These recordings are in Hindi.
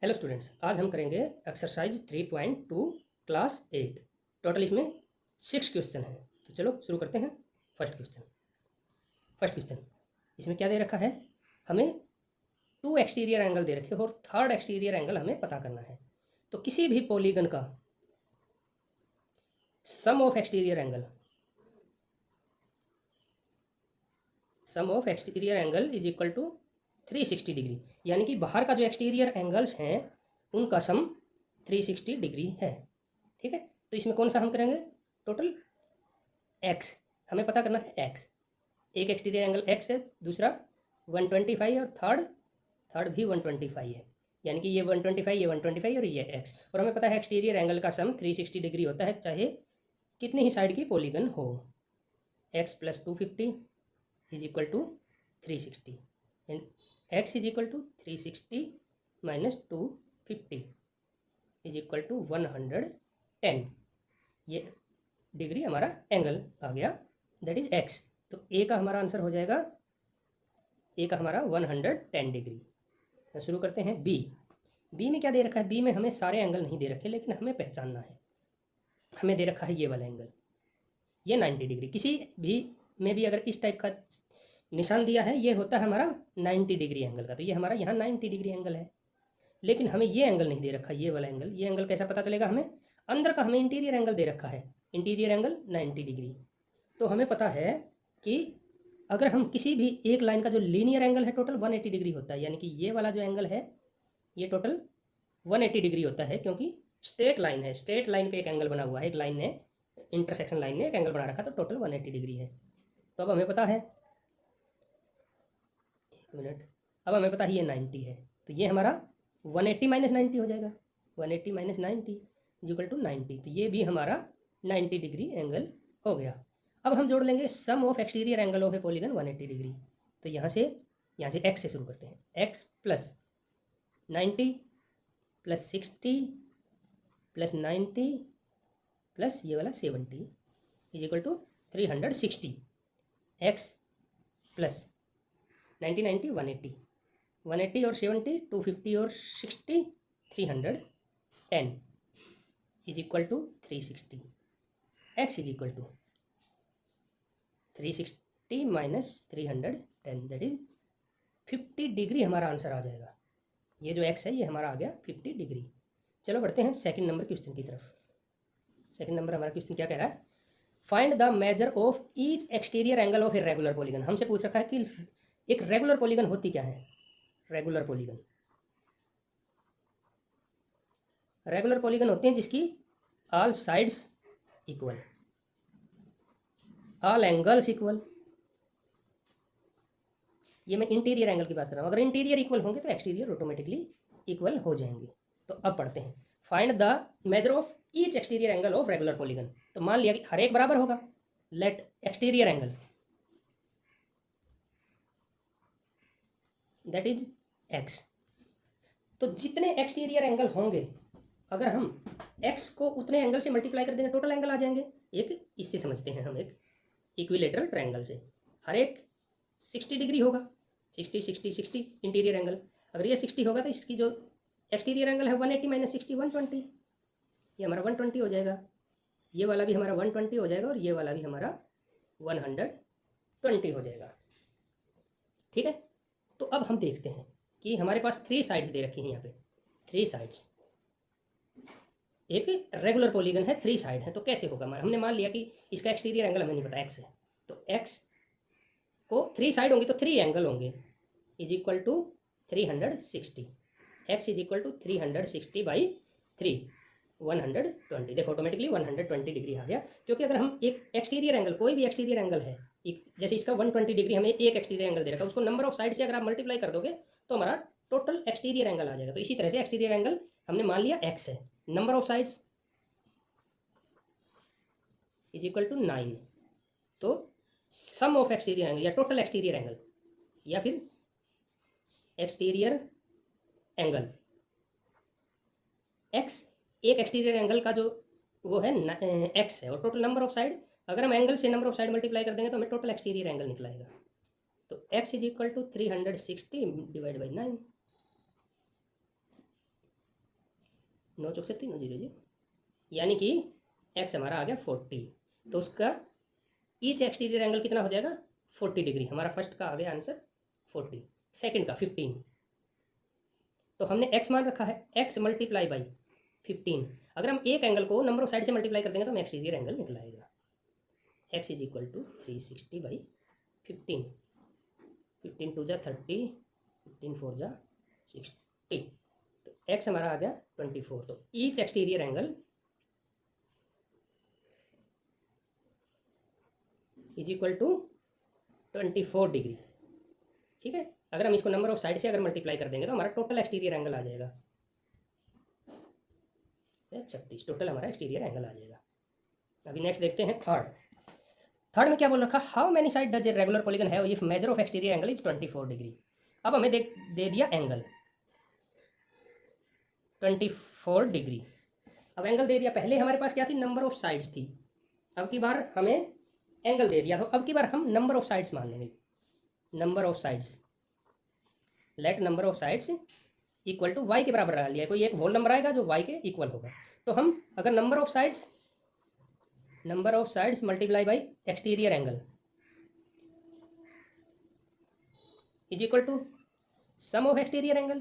हेलो स्टूडेंट्स, आज हम करेंगे एक्सरसाइज 3.2 क्लास 8। टोटल इसमें 6 क्वेश्चन हैं। तो चलो शुरू करते हैं। फर्स्ट क्वेश्चन इसमें क्या दे रखा है? हमें 2 एक्सटीरियर एंगल दे रखे और थर्ड एक्सटीरियर एंगल हमें पता करना है। तो किसी भी पॉलीगन का sum of exterior angle is equal to 360 degree, यानी कि बाहर का जो एक्सटीरियर एंगल्स हैं उनका सम 360 डिग्री है। ठीक है, तो इसमें कौन सा हम करेंगे? टोटल एक्स हमें पता करना है। एक्स एक एक्सटीरियर एंगल एक्स है, दूसरा 125 है और थर्ड भी 125 है, यानी कि ये 125, ये 125 और ये एक्स। और हमें पता है एक्सटीरियर एंगल का सम 360 डिग्री होता है, चाहे कितनी ही साइड की पॉलीगन हो। X plus 250 is equal to 360 and x is equal to 360 minus 250 is equal to 110। ये डिग्री हमारा एंगल आ गया, दैट इज एक्स। तो ए का हमारा आंसर हो जाएगा, ए का हमारा 110 डिग्री। तो शुरू करते हैं बी में क्या दे रखा है? बी में हमें सारे एंगल नहीं दे रखे, लेकिन हमें पहचानना है। हमें दे रखा है ये वाला एंगल, ये 90 डिग्री। किसी भी में भी अगर इस टाइप का निशान दिया है, ये होता है हमारा 90 डिग्री एंगल का। तो ये हमारा यहाँ 90 डिग्री एंगल है, लेकिन हमें ये एंगल नहीं दे रखा, ये वाला एंगल। ये एंगल कैसा पता चलेगा हमें? अंदर का हमें इंटीरियर एंगल दे रखा है, इंटीरियर एंगल 90 डिग्री। तो हमें पता है कि अगर हम किसी भी एक लाइन का जो लीनियर एंगल है टोटल 180 डिग्री होता है, यानी कि ये वाला जो एंगल है ये टोटल 180 डिग्री होता है, क्योंकि स्ट्रेट लाइन है। स्ट्रेट लाइन पे एक एंगल बना हुआ है, एक लाइन ने इंटरसेक्शन लाइन ने एक एंगल बना रखा, तो टोटल 180 डिग्री है। तो अब हमें पता है, एक मिनट, अब हमें पता है ये 90 है, तो ये हमारा 180 माइनस 90 हो जाएगा। 180 माइनस 90 इज इक्वल टू 90। तो ये भी हमारा 90 डिग्री एंगल हो गया। अब हम जोड़ लेंगे sum of exterior angle of a polygon 180 degree. तो यहाँ से एक्स से शुरू करते हैं। X plus 90 plus 60 plus 90 plus ये वाला 70 is equal to 360। X plus 90 90 180, 180 और 70 250 और 60 310 is equal to 360। X is equal to 360 minus 310, that is 50 degree हमारा आंसर आ जाएगा। ये जो एक्स है ये हमारा आ गया 50 डिग्री। चलो बढ़ते हैं सेकंड नंबर क्वेश्चन की तरफ। सेकंड नंबर हमारा क्वेश्चन क्या कह रहा है? Find the measure of each exterior angle of A regular polygon. हमसे पूछ रखा है कि एक रेगुलर पॉलीगन होती क्या है। रेगुलर पॉलीगन होते हैं जिसकी all sides equal, all angles equal. ये मैं इंटीरियर एंगल की बात कर रहा हूँ। अगर इंटीरियर इक्वल होंगे तो एक्सटीरियर ऑटोमेटिकली इक्वल हो जाएंगे। तो अब पढ़ते हैं, find the measure of each exterior angle of regular polygon. तो मान लिया कि हर एक बराबर होगा। Let exterior angle that is x. तो जितने एक्सटीरियर एंगल होंगे, अगर हम एक्स को उतने एंगल से मल्टीप्लाई कर देंगे, टोटल एंगल आ जाएंगे। एक इससे समझते हैं हम, एक इक्विलेटरल ट्रायंगल से हर एक 60 डिग्री होगा। 60 60 60 इंटीरियर एंगल। अगर ये 60 होगा तो इसकी जो एक्सटीरियर एंगल है 180 माइनस 60 120, ये हमारा 120 हो जाएगा। ये वाला भी हमारा 120 हो जाएगा और ये वाला भी हमारा 120 हो जाएगा। ठीक है, तो अब हम देखते हैं कि हमारे पास 3 साइड्स दे रखी हैं। यहाँ पे 3 साइड्स, एक रेगुलर पॉलीगन है, 3 साइड है। तो कैसे होगा? हमने मान लिया कि इसका एक्सटीरियर एंगल हमें नहीं पता, एक्स है। तो एक्स को 3 साइड होंगी तो 3 एंगल होंगे, is equal to 360। X is equal to 360 by 3, 120। देखो ऑटोमेटिकली 120 डिग्री आ गया, क्योंकि अगर हम एक एक्सटीरियर एंगल, कोई भी एक्सटीरियर एंगल है, जैसे इसका 120 डिग्री हमें एक एक्सटीरियर एंगल दे रखा है, उसको नंबर ऑफ साइड से अगर आप मल्टीप्लाई कर दोगे तो हमारा टोटल एक्सटीरियर एंगल आ जाएगा। तो इसी तरह से एक्सटीरियर एंगल हमने मान लिया एक्स है, number of sides is equal to 9। तो सम ऑफ एक्सटीरियर एंगल या टोटल एक्सटीरियर एंगल या फिर एक्सटीरियर एंगल, एक्स एक एक्सटीरियर एंगल का जो वो है एक्स है, और टोटल नंबर ऑफ साइड, अगर हम एंगल से नंबर ऑफ साइड मल्टीप्लाई कर देंगे तो हमें टोटल एक्सटीरियर एंगल निकलाएगा। तो x is equal to 360 divide by 9, 9 चौक से 3 0 0, यानी कि एक्स हमारा आ गया 40। तो उसका ईच एक्सटीरियर एंगल कितना हो जाएगा 40 डिग्री। हमारा फर्स्ट का आ गया आंसर 40, सेकंड का 15। तो हमने एक्स मान रखा है, एक्स मल्टीप्लाई बाई 15। अगर हम एक एंगल को नंबर ऑफ साइड से मल्टीप्लाई कर देंगे तो हमें एक्सटीरियर एंगल निकल आएगा। X is equal to 360 by 15, 15 two जा 30, 15 4 जा 60। तो एक्स हमारा आ गया 24। तो each exterior angle is equal to 24 degree. ठीक है, अगर हम इसको नंबर ऑफ साइड से अगर मल्टीप्लाई कर देंगे तो हमारा टोटल एक्सटीरियर एंगल आ जाएगा 36। टोटल हमारा एक्सटीरियर एंगल आ जाएगा। अभी नेक्स्ट देखते हैं थर्ड में क्या बोल रखा, how many side does a regular polygon have if measure of exterior angle is 24 degree. अब हमें दे दिया एंगल 24 डिग्री। अब एंगल दे दिया, पहले हमारे पास क्या थी नंबर ऑफ साइड्स थी, अब की बार हमें एंगल दे दिया। तो अब की बार हम नंबर ऑफ साइड्स मान लेंगे। Number of sides, let number of sides equal to y के बराबर लगा लिया, कोई एक होल नंबर आएगा जो वाई के इक्वल होगा। तो हम अगर number of sides multiply by exterior angle is equal to sum of exterior angle.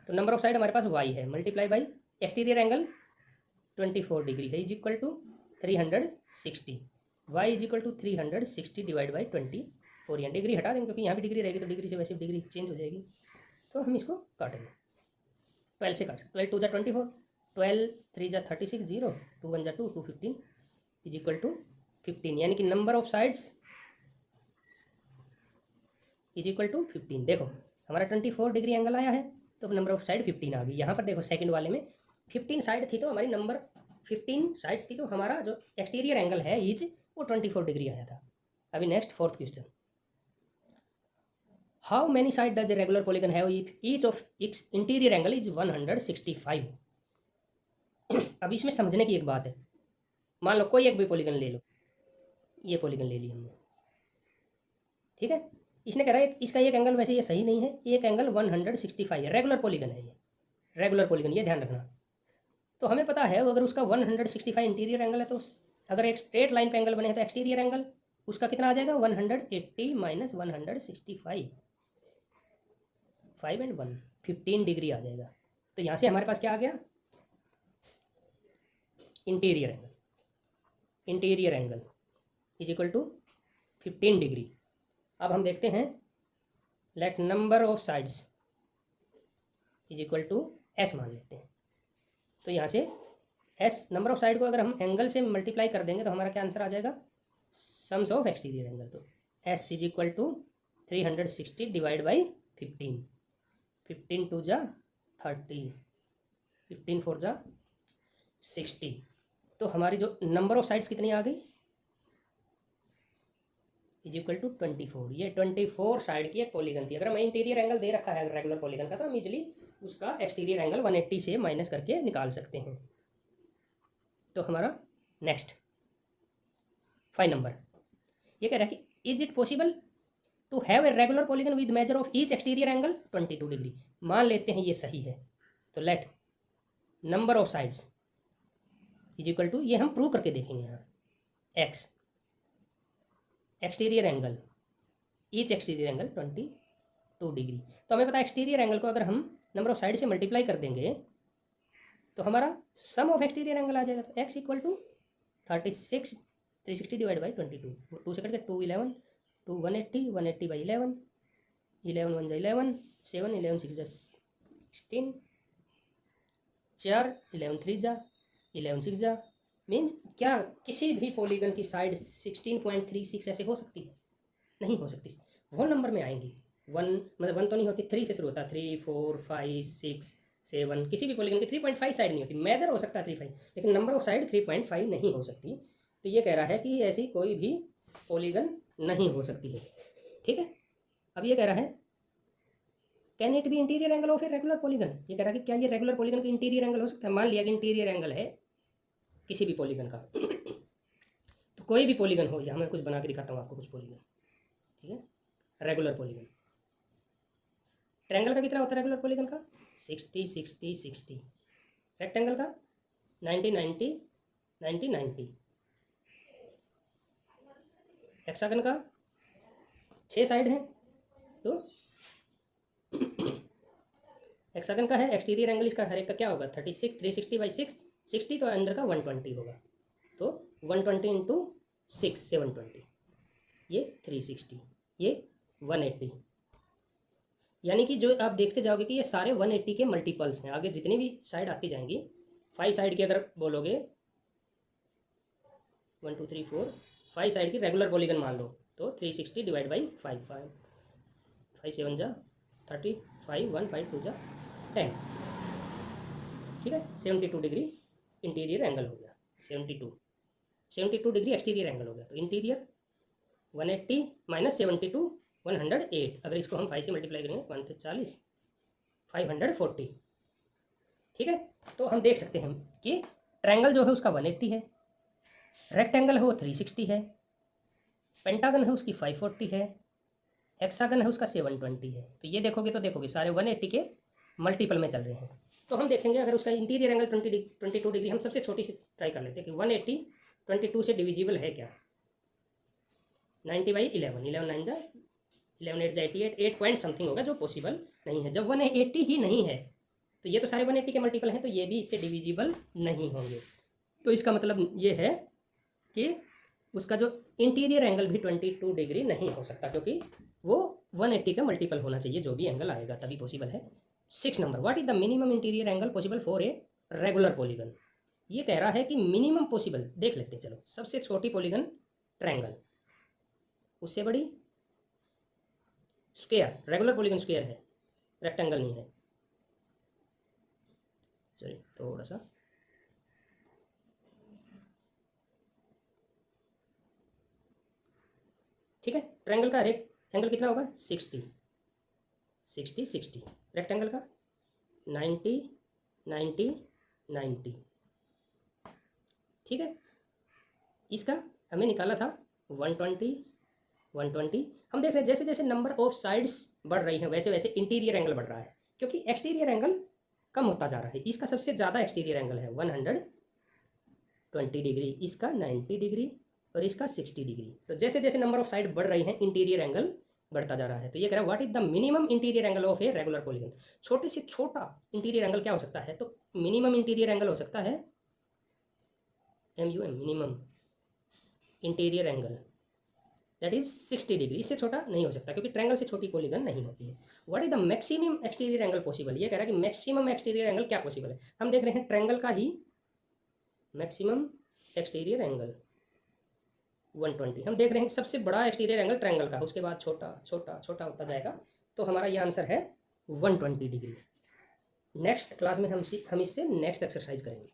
तो नंबर ऑफ साइड हमारे पास वाई है, multiply by exterior angle 24 degree है, is equal to 360। Y is equal to 360 divide by 24। यहाँ डिग्री हटा देंगे क्योंकि यहाँ भी डिग्री रहेगी तो डिग्री से वैसे डिग्री चेंज हो जाएगी। तो हम इसको काटेंगे, 12 से काट, 12 2 जा 24, 12 3 जा 36, 0 2 1 जा 2, 2 15 इज इक्वल टू 15, यानी कि number of sides is equal to 15। देखो हमारा 24 डिग्री एंगल आया है तो नंबर ऑफ साइड 15 आ गई। यहाँ पर देखो सेकंड वाले में 15 साइड थी तो हमारी नंबर 15 साइड्स थी तो हमारा जो एक्सटीरियर एंगल है ईच वो 24 डिग्री आया था। अभी next fourth question, how many side does a regular polygon have if each of its interior angle is 165। अब इसमें समझने की एक बात है, मान लो कोई एक भी पॉलीगन ले लो, ये पॉलीगन ले ली हमने, ठीक है, इसने कह रहा है इसका एक एंगल वैसे ये सही नहीं है, एक एंगल 165 है, रेगुलर पॉलीगन है ये, रेगुलर पॉलीगन, ये ध्यान रखना। तो हमें पता है अगर उसका 165 इंटीरियर एंगल है तो अगर एक स्ट्रेट लाइन पे एंगल बने तो एक्सटीरियर एंगल उसका कितना आ जाएगा 180 माइनस 165, 5 एंड 1 15 डिग्री आ जाएगा। तो यहाँ से हमारे पास क्या आ गया interior angle is equal to 15 degree. अब हम देखते हैं let number of sides is equal to S मान लेते हैं। तो यहाँ से एस नंबर ऑफ साइड को अगर हम एंगल से मल्टीप्लाई कर देंगे तो हमारा क्या आंसर आ जाएगा सम्स ऑफ एक्सटीरियर एंगल। तो S is equal to 360 divide by 15, 15 2 जा 30, 15 4 जा 60। तो हमारी जो नंबर ऑफ साइड्स कितनी आ गई इज इक्वल टू 24। ये 24 साइड की एक पॉलीगन थी। अगर हमें इंटीरियर एंगल दे रखा है रेगुलर पॉलीगन का तो हम इजिली उसका एक्सटीरियर एंगल 180 से माइनस करके निकाल सकते हैं। तो हमारा नेक्स्ट 5 नंबर ये कह रहा है कि is it possible to have a regular polygon with measure of each exterior angle 22 degree. मान लेते हैं ये सही है तो let number of sides is equal to, ये हम प्रूव करके देखेंगे यहाँ, x exterior angle each exterior angle 22 degree. तो हमें पता है एक्सटीरियर एंगल को अगर हम नंबर ऑफ साइड से मल्टीप्लाई कर देंगे तो हमारा सम ऑफ एक्सटीरियर एंगल आ जाएगा। तो x equal to 36 360 divide by 22, 2 से कट के 2 11 2 180 180 बाई 11 11 1 जा 11 7 11 6 जा 16 4 11 3 जा 11 6 जा मीन्स क्या किसी भी पॉलीगन की साइड 16.36 ऐसे हो सकती है? नहीं हो सकती, होल नंबर में आएंगी। 1 मतलब 1 तो नहीं होती, 3 से शुरू होता है, 3 4 5 6 7, किसी भी पॉलीगन की 3.5 साइड नहीं होती। मेजर हो सकता है 3.5 लेकिन नंबर ऑफ साइड 3.5 नहीं हो सकती। तो ये कह रहा है कि ऐसी कोई भी पॉलीगन नहीं हो सकती है। ठीक है, अब ये कह रहा है can it be interior angle of A regular polygon. ये कह रहा है कि क्या ये रेगुलर पॉलीगन का इंटीरियर एंगल हो सकता है। मान लिया कि इंटीरियर एंगल है किसी भी पॉलीगन का तो कोई भी पॉलीगन हो, यहाँ मैं कुछ बना के दिखाता हूँ आपको कुछ पॉलीगन, ठीक है, रेगुलर पॉलीगन। ट्रायंगल का कितना होता है रेगुलर पॉलीगन का? 60 60 60। रेक्टेंगल का 90 90 90 90। हेक्सागन का 6 साइड हैं, तो हेक्सागन का है एक्सटीरियर एंगल इसका हर एक का क्या होगा? 36 360/6 60, तो अंदर का 120 होगा, तो 120 इंटू 6 720, ये 360, ये 180। यानी कि जो आप देखते जाओगे कि ये सारे 180 के मल्टीपल्स हैं। आगे जितनी भी साइड आती जाएंगी, 5 साइड की अगर बोलोगे 1 2 3 4 5 साइड की रेगुलर पॉलीगन मान लो, तो 360 डिवाइड बाई 5 5 5 7 जा 30 5 1 5 2 जा 10, ठीक है। 72 डिग्री इंटीरियर एंगल हो गया, 72 डिग्री एक्सटीरियर एंगल हो गया। तो इंटीरियर 180 माइनस 72 108। अगर इसको हम 5 से मल्टीप्लाई करेंगे 140 540, ठीक है। तो हम देख सकते हैं कि ट्रायंगल जो है उसका 180 है, रेक्टेंगल है वो 360 है, पेंटागन है उसकी 540 है, हेक्सागन है उसका 720 है। तो ये देखोगे सारे 180 के मल्टीपल में चल रहे हैं। तो हम देखेंगे अगर उसका इंटीरियर एंगल 22 डिग्री, हम सबसे छोटी सी ट्राई कर लेते हैं कि 180 22 से डिविजिबल है क्या? 90/11 11 9 जा 11 8 जा 88, 8 पॉइंट समथिंग होगा, जो पॉसिबल नहीं है। जब 180 ही नहीं है तो ये तो सारे 180 के मल्टीपल हैं, तो ये भी इससे डिविजिबल नहीं होंगे। तो इसका मतलब ये है कि उसका जो इंटीरियर एंगल भी 22 डिग्री नहीं हो सकता, क्योंकि वो 180 का मल्टीपल होना चाहिए, जो भी एंगल आएगा तभी पॉसिबल है। 6 number, what is the minimum interior angle possible for a regular polygon? ये कह रहा है कि मिनिमम पॉसिबल देख लेते हैं। चलो, सबसे छोटी पॉलीगन ट्रायंगल, उससे बड़ी स्क्वायर, रेगुलर पॉलीगन स्क्वायर है, रेक्टेंगल नहीं है। चलिए थोड़ा सा, ठीक है। ट्रायंगल का हर एक एंगल कितना होगा? 60 60 60। रेक्टेंगल का 90 90 90, ठीक है। इसका हमें निकाला था 120 120। हम देख रहे हैं जैसे जैसे नंबर ऑफ साइड्स बढ़ रही हैं वैसे वैसे इंटीरियर एंगल बढ़ रहा है, क्योंकि एक्सटीरियर एंगल कम होता जा रहा है। इसका सबसे ज़्यादा एक्सटीरियर एंगल है 120 डिग्री, इसका 90 डिग्री और इसका 60 डिग्री। तो जैसे जैसे नंबर ऑफ साइड बढ़ रही हैं इंटीरियर एंगल बढ़ता जा रहा है। तो ये कह रहा है what is the minimum interior angle of A regular polygon? छोटे से छोटा इंटीरियर एंगल क्या हो सकता है? तो मिनिमम इंटीरियर एंगल हो सकता है MUM, minimum interior angle, that is 60 degree. इससे छोटा नहीं हो सकता, क्योंकि ट्रायंगल से छोटी पॉलीगन नहीं होती है। What is the maximum exterior angle possible? ये कह रहा है कि मैक्सिमम एक्सटीरियर एंगल क्या पॉसिबल है। हम देख रहे हैं ट्रायंगल का ही मैक्सिमम एक्सटीरियर एंगल 120। हम देख रहे हैं कि सबसे बड़ा एक्सटीरियर एंगल ट्रायंगल का, उसके बाद छोटा छोटा छोटा होता जाएगा। तो हमारा ये आंसर है 120 डिग्री। नेक्स्ट क्लास में हम इससे नेक्स्ट एक्सरसाइज करेंगे।